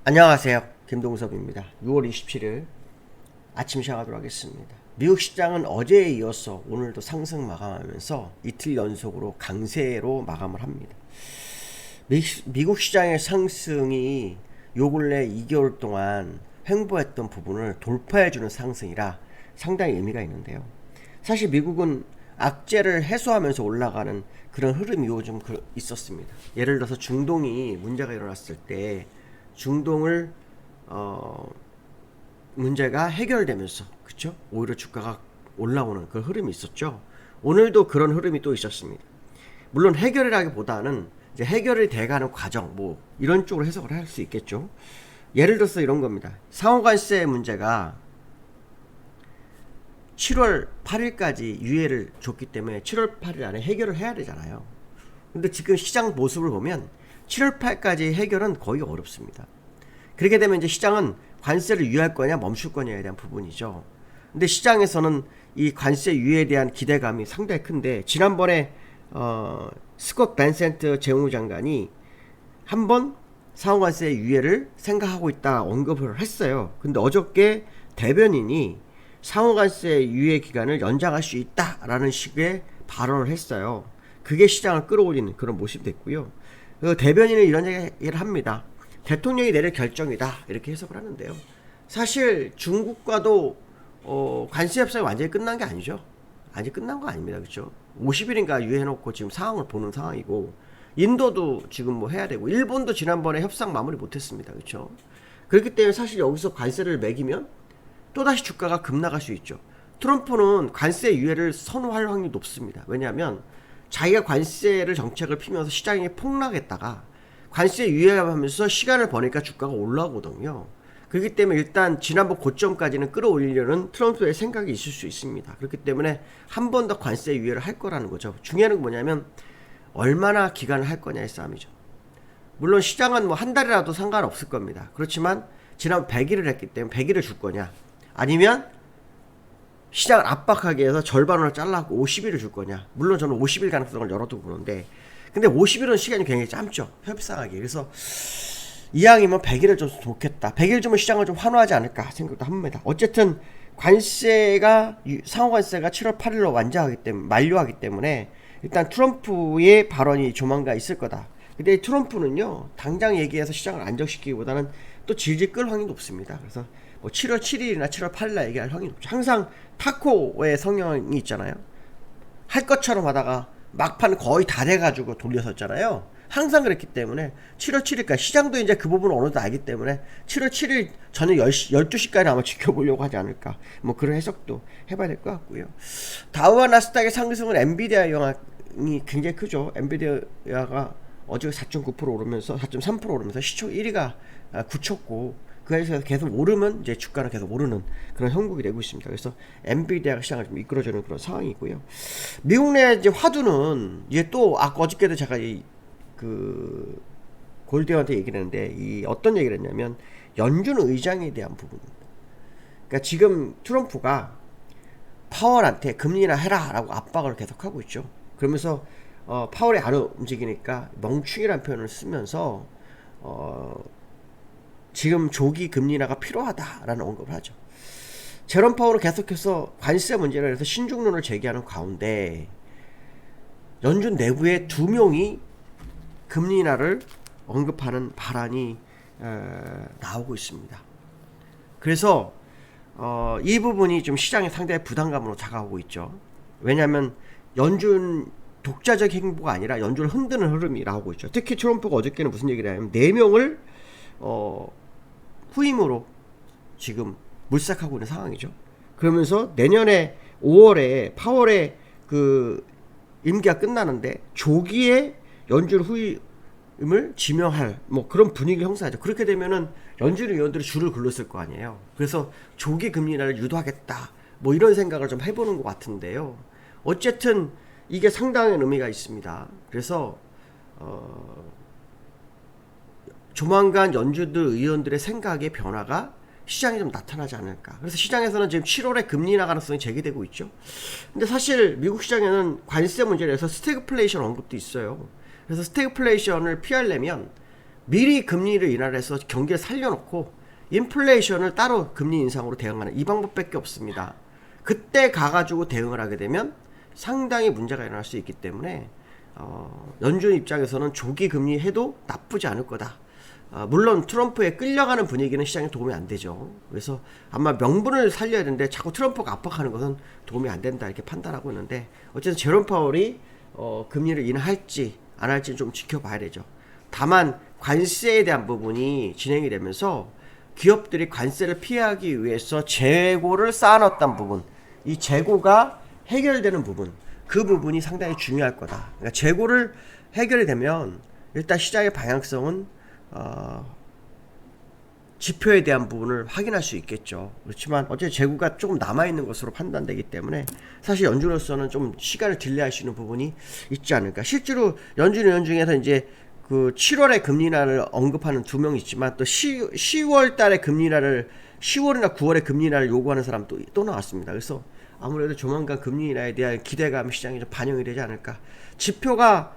안녕하세요. 김동섭입니다. 6월 27일 아침 시작하도록 하겠습니다. 미국 시장은 어제에 이어서 오늘도 상승 마감하면서 이틀 연속으로 강세로 마감을 합니다. 미국 시장의 상승이 요 근래 2개월 동안 횡보했던 부분을 돌파해주는 상승이라 상당히 의미가 있는데요. 사실 미국은 악재를 해소하면서 올라가는 그런 흐름이 요즘 있었습니다. 예를 들어서 중동이 문제가 일어났을 때 중동을 문제가 해결되면서 그쵸? 오히려 주가가 올라오는 그런 흐름이 있었죠. 오늘도 그런 흐름이 또 있었습니다. 물론 해결이라기보다는 이제 해결이 돼가는 과정 뭐 이런 쪽으로 해석을 할 수 있겠죠. 예를 들어서 이런 겁니다. 상호관세 문제가 7월 8일까지 유예를 줬기 때문에 7월 8일 안에 해결을 해야 되잖아요. 근데 지금 시장 모습을 보면 7월 8일까지 해결은 거의 어렵습니다. 그렇게 되면 이제 시장은 관세를 유예할 거냐 멈출 거냐에 대한 부분이죠. 근데 시장에서는 이 관세 유예에 대한 기대감이 상당히 큰데 지난번에 스콧 벤센트 재무장관이 한번 상호관세 유예를 생각하고 있다 언급을 했어요. 근데 어저께 대변인이 상호관세 유예 기간을 연장할 수 있다라는 식의 발언을 했어요. 그게 시장을 끌어올리는 그런 모습이 됐고요. 대변인은 이런 얘기를 합니다. 대통령이 내릴 결정이다 이렇게 해석을 하는데요. 사실 중국과도 관세 협상이 완전히 끝난 게 아니죠. 아직 끝난 거 아닙니다. 그렇죠? 50일인가 유예해놓고 지금 상황을 보는 상황이고 인도도 지금 뭐 해야 되고 일본도 지난번에 협상 마무리 못했습니다. 그렇죠? 그렇기 때문에 사실 여기서 관세를 매기면 또다시 주가가 급락할 수 있죠. 트럼프는 관세 유예를 선호할 확률이 높습니다. 왜냐하면 자기가 관세를 정책을 피면서 시장이 폭락했다가 관세 유예하면서 시간을 버니까 주가가 올라오거든요. 그렇기 때문에 일단 지난번 고점까지는 끌어올리려는 트럼프의 생각이 있을 수 있습니다. 그렇기 때문에 한 번 더 관세 유예를 할 거라는 거죠. 중요한 건 뭐냐면 얼마나 기간을 할 거냐의 싸움이죠. 물론 시장은 뭐 한 달이라도 상관없을 겁니다. 그렇지만 지난 100일을 했기 때문에 100일을 줄 거냐 아니면 시장을 압박하게 해서 절반으로 잘라고 50일을 줄 거냐. 물론 저는 50일 가능성을 열어두고 보는데 근데 50일은 시간이 굉장히 짧죠. 협상하기. 그래서 이왕이면 100일을 좀 좋겠다. 100일 주면 시장을 좀 환호하지 않을까 생각도 합니다. 어쨌든 상호관세가 7월 8일로 만료하기 때문에 일단 트럼프의 발언이 조만간 있을 거다. 근데 트럼프는요 당장 얘기해서 시장을 안정시키기보다는 또 질질 끌 확률이 높습니다. 그래서 뭐 7월 7일이나 7월 8일날 얘기할 확률이 높죠. 항상 타코의 성향이 있잖아요. 할 것처럼 하다가 막판 거의 다 돼가지고 돌려섰잖아요. 항상 그랬기 때문에 7월 7일까지 시장도 이제 그 부분을 어느 정도 알기 때문에 7월 7일 저녁 12시까지 아마 지켜보려고 하지 않을까. 뭐 그런 해석도 해봐야 될 것 같고요. 다우와 나스닥의 상승은 엔비디아 영향이 굉장히 크죠. 엔비디아가 어제 4.9% 오르면서 4.3% 오르면서 시총 1위가 굳혔고 그래서 계속 오르면 이제 주가는 계속 오르는 그런 형국이 되고 있습니다. 그래서 엔비디아가 시장을 좀 이끌어주는 그런 상황이고요. 미국 내 이제 화두는 이제 또 어저께도 제가 그 골드한테 얘기를 했는데 어떤 얘기를 했냐면 연준 의장에 대한 부분입니다. 그러니까 지금 트럼프가 파월한테 금리나 해라라고 압박을 계속하고 있죠. 그러면서 파월이 안 움직이니까 멍충이라는 표현을 쓰면서 지금 조기 금리 인하가 필요하다라는 언급을 하죠. 제롬 파월은 계속해서 관세 문제를 해서 신중론을 제기하는 가운데 연준 내부에 2명이 금리 인하를 언급하는 발언이 나오고 있습니다. 그래서 이 부분이 좀 시장에 상당히 부담감으로 다가오고 있죠. 왜냐하면 연준 독자적 행보가 아니라 연준을 흔드는 흐름이 나오고 있죠. 특히 트럼프가 어저께는 무슨 얘기를 하냐면 4명을 후임으로 지금 물색하고 있는 상황이죠. 그러면서 내년에 5월에 파월의 그 임기가 끝나는데 조기에 연준 후임을 지명할 뭐 그런 분위기 형성하죠. 그렇게 되면은 연준 의원들이 줄을 굴렀을 거 아니에요. 그래서 조기 금리 인하를 유도하겠다 뭐 이런 생각을 좀 해보는 것 같은데요. 어쨌든 이게 상당한 의미가 있습니다. 그래서 조만간 연준들 의원들의 생각의 변화가 시장에 좀 나타나지 않을까. 그래서 시장에서는 지금 7월에 금리 인하 가능성이 제기되고 있죠. 근데 사실 미국 시장에는 관세 문제를 해서 스태그플레이션 언급도 있어요. 그래서 스태그플레이션을 피하려면 미리 금리를 인하해서 경기를 살려놓고 인플레이션을 따로 금리 인상으로 대응하는 이 방법밖에 없습니다. 그때 가가지고 대응을 하게 되면 상당히 문제가 일어날 수 있기 때문에 연준 입장에서는 조기 금리 해도 나쁘지 않을 거다. 물론 트럼프에 끌려가는 분위기는 시장에 도움이 안 되죠. 그래서 아마 명분을 살려야 되는데 자꾸 트럼프가 압박하는 것은 도움이 안 된다 이렇게 판단하고 있는데, 어쨌든 제롬 파월이 금리를 인하할지 안 할지는 좀 지켜봐야 되죠. 다만 관세에 대한 부분이 진행이 되면서 기업들이 관세를 피하기 위해서 재고를 쌓아놨던 부분, 이 재고가 해결되는 부분, 그 부분이 상당히 중요할 거다. 그러니까 재고를 해결이 되면 일단 시장의 방향성은 지표에 대한 부분을 확인할 수 있겠죠. 그렇지만 어쨌든 재고가 조금 남아있는 것으로 판단되기 때문에 사실 연준으로서는 좀 시간을 딜레이할 수 있는 부분이 있지 않을까. 실제로 연준 중에서 이제 그 7월에 금리 인하를 언급하는 두 명 있지만 또 10월 달에 금리 인하를 10월이나 9월에 금리 인하를 요구하는 사람 또 나왔습니다. 그래서 아무래도 조만간 금리 인하에 대한 기대감 시장에 좀 반영이 되지 않을까. 지표가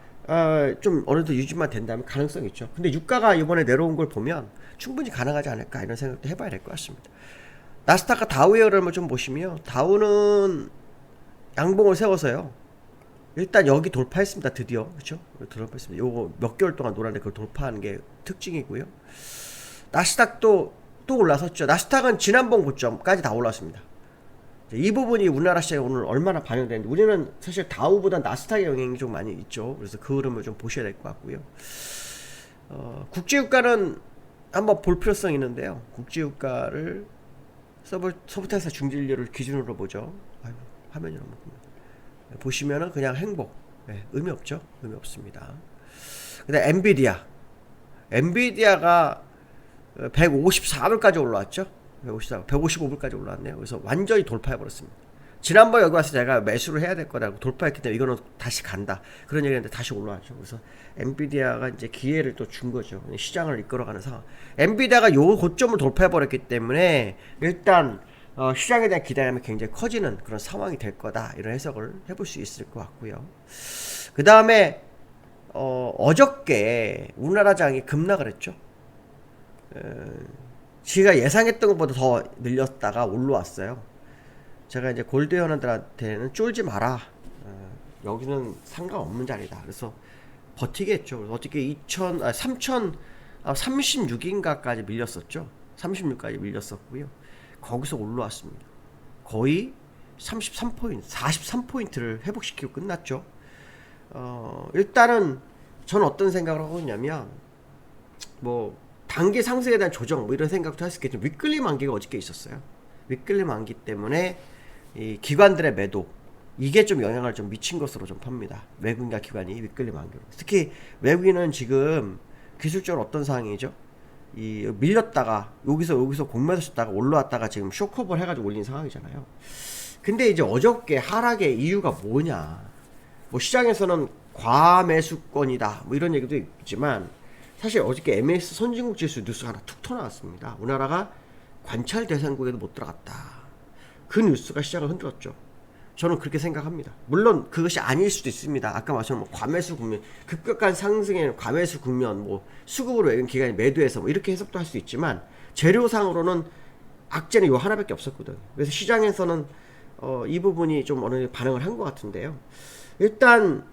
좀 어느 정도 유지만 된다면 가능성이 있죠. 근데 유가가 이번에 내려온 걸 보면 충분히 가능하지 않을까 이런 생각도 해봐야 될 것 같습니다. 나스닥과 다우의 흐름을 좀 보시면 다우는 양봉을 세워서요. 일단 여기 돌파했습니다. 드디어. 그렇죠? 돌파했습니다. 요거 몇 개월 동안 놀았는데 그걸 돌파하는 게 특징이고요. 나스닥도 또 올라섰죠. 나스닥은 지난번 고점까지 다 올랐습니다. 이 부분이 우리나라 시장에 오늘 얼마나 반영되는지, 우리는 사실 다우보다 나스닥의 영향이 좀 많이 있죠. 그래서 그 흐름을 좀 보셔야 될 것 같고요. 국제유가는 한번 볼 필요성이 있는데요. 국제유가를 서브텍사 중진료를 기준으로 보죠. 아유, 화면이 너무 보시면은 그냥 행복. 네, 의미 없죠. 의미 없습니다. 그다음 엔비디아가 154불까지 올라왔죠. 155불까지 올라왔네요. 그래서 완전히 돌파해버렸습니다. 지난번 여기 와서 제가 매수를 해야 될 거라고 돌파했기 때문에 이거는 다시 간다 그런 얘기했는데 다시 올라왔죠. 그래서 엔비디아가 이제 기회를 또 준 거죠. 시장을 이끌어가는 상황. 엔비디아가 요 고점을 돌파해버렸기 때문에 일단 시장에 대한 기대감이 굉장히 커지는 그런 상황이 될 거다, 이런 해석을 해볼 수 있을 것 같고요. 그 다음에 어저께 우리나라 장이 급락을 했죠. 제가 예상했던 것보다 더 늘렸다가 올라왔어요. 제가 이제 골드 회원들한테는 쫄지 마라. 여기는 상관없는 자리다. 그래서 버티겠죠. 그래서 어떻게 3036인가까지 밀렸었죠. 36까지 밀렸었고요. 거기서 올라왔습니다. 거의 33포인트, 43포인트를 회복시키고 끝났죠. 일단은 저는 어떤 생각을 하고 있냐면, 뭐 단기 상승에 대한 조정 뭐 이런 생각도 할 수 있겠지만, 위클리 만기가 어저께 있었어요. 위클리 만기 때문에 이 기관들의 매도, 이게 좀 영향을 좀 미친 것으로 좀 봅니다. 외국인과 기관이 위클리 만기로. 특히 외국인은 지금 기술적으로 어떤 상황이죠? 이 밀렸다가 여기서 공매도 쳤다가 올라왔다가 지금 쇼크업을 해가지고 올린 상황이잖아요. 근데 이제 어저께 하락의 이유가 뭐냐? 뭐 시장에서는 과매수권이다 뭐 이런 얘기도 있지만, 사실 어저께 MAS 선진국 지수 뉴스가 하나 툭 튀어나왔습니다. 우리나라가 관찰 대상국에도 못 들어갔다. 그 뉴스가 시장을 흔들었죠. 저는 그렇게 생각합니다. 물론 그것이 아닐 수도 있습니다. 아까 말씀드린 뭐 과매수 국면, 급격한 상승의 과매수 국면, 뭐 수급으로 외국 기관이 매도해서 뭐 이렇게 해석도 할 수 있지만, 재료상으로는 악재는 요 하나밖에 없었거든요. 그래서 시장에서는 이 부분이 좀 어느 정도 반응을 한 것 같은데요. 일단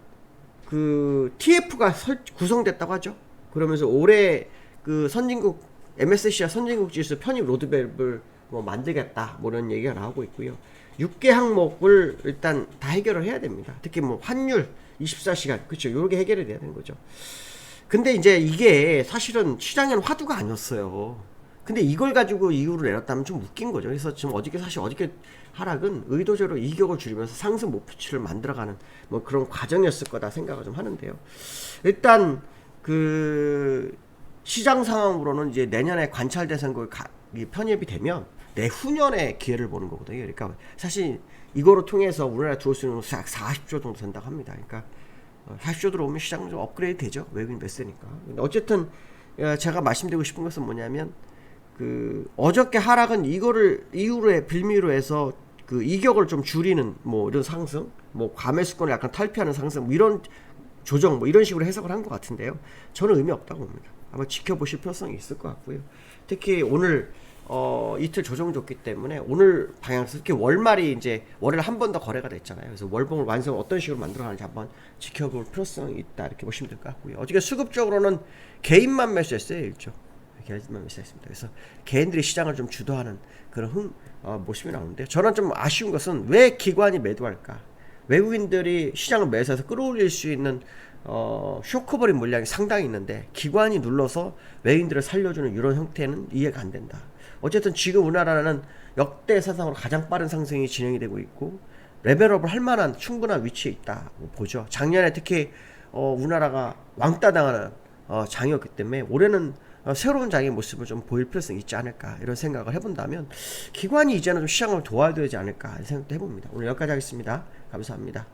그 TF가 구성됐다고 하죠. 그러면서 올해 그 선진국 MSCI 선진국 지수 편입 로드맵을 뭐 만들겠다 뭐 이런 얘기가 나오고 있고요. 6개 항목을 일단 다 해결을 해야 됩니다. 특히 뭐 환율 24시간, 그렇죠, 요렇게 해결이 돼야 되는 거죠. 근데 이제 이게 사실은 시장에는 화두가 아니었어요. 근데 이걸 가지고 이유를 내렸다면 좀 웃긴 거죠. 그래서 지금 어저께 하락은 의도적으로 이격을 줄이면서 상승 목표치를 만들어가는 뭐 그런 과정이었을 거다 생각을 좀 하는데요. 일단 그 시장 상황으로는 이제 내년에 관찰 대상국이 편입이 되면 내후년에 기회를 보는 거거든요. 그러니까 사실 이거로 통해서 우리나라에 들어올 수 있는 건 약 40조 정도 된다고 합니다. 그러니까 40조 들어오면 시장은 좀 업그레이드 되죠. 외국인 매수니까. 근데 어쨌든 제가 말씀드리고 싶은 것은 뭐냐면, 그 어저께 하락은 이거를 이후로 빌미로 해서 그 이격을 좀 줄이는 뭐 이런 상승, 뭐 과매수권을 약간 탈피하는 상승, 뭐 이런 조정, 뭐 이런 식으로 해석을 한 것 같은데요. 저는 의미 없다고 봅니다. 한번 지켜보실 필요성이 있을 것 같고요. 특히 오늘 이틀 조정 줬기 때문에 오늘 방향에서 특히 월말이 이제 월요일 한 번 더 거래가 됐잖아요. 그래서 월봉을 완성 어떤 식으로 만들어가는지 한번 지켜볼 필요성이 있다 이렇게 보시면 될 것 같고요. 어저께 수급적으로는 개인만 매수했어요. 일조 개인만 매수했습니다. 그래서 개인들이 시장을 좀 주도하는 그런 모습이 나오는데 저는 좀 아쉬운 것은 왜 기관이 매도할까? 외국인들이 시장을 매수해서 끌어올릴 수 있는 쇼크버린 물량이 상당히 있는데 기관이 눌러서 외국인들을 살려주는 이런 형태는 이해가 안 된다. 어쨌든 지금 우리나라는 역대 사상으로 가장 빠른 상승이 진행이 되고 있고 레벨업을 할 만한 충분한 위치에 있다고 보죠. 작년에 특히 우리나라가 왕따 당하는 장이었기 때문에 올해는 새로운 장의 모습을 좀 보일 필요성이 있지 않을까 이런 생각을 해본다면 기관이 이제는 좀 시장을 도와야 되지 않을까 이런 생각도 해봅니다. 오늘 여기까지 하겠습니다. 감사합니다.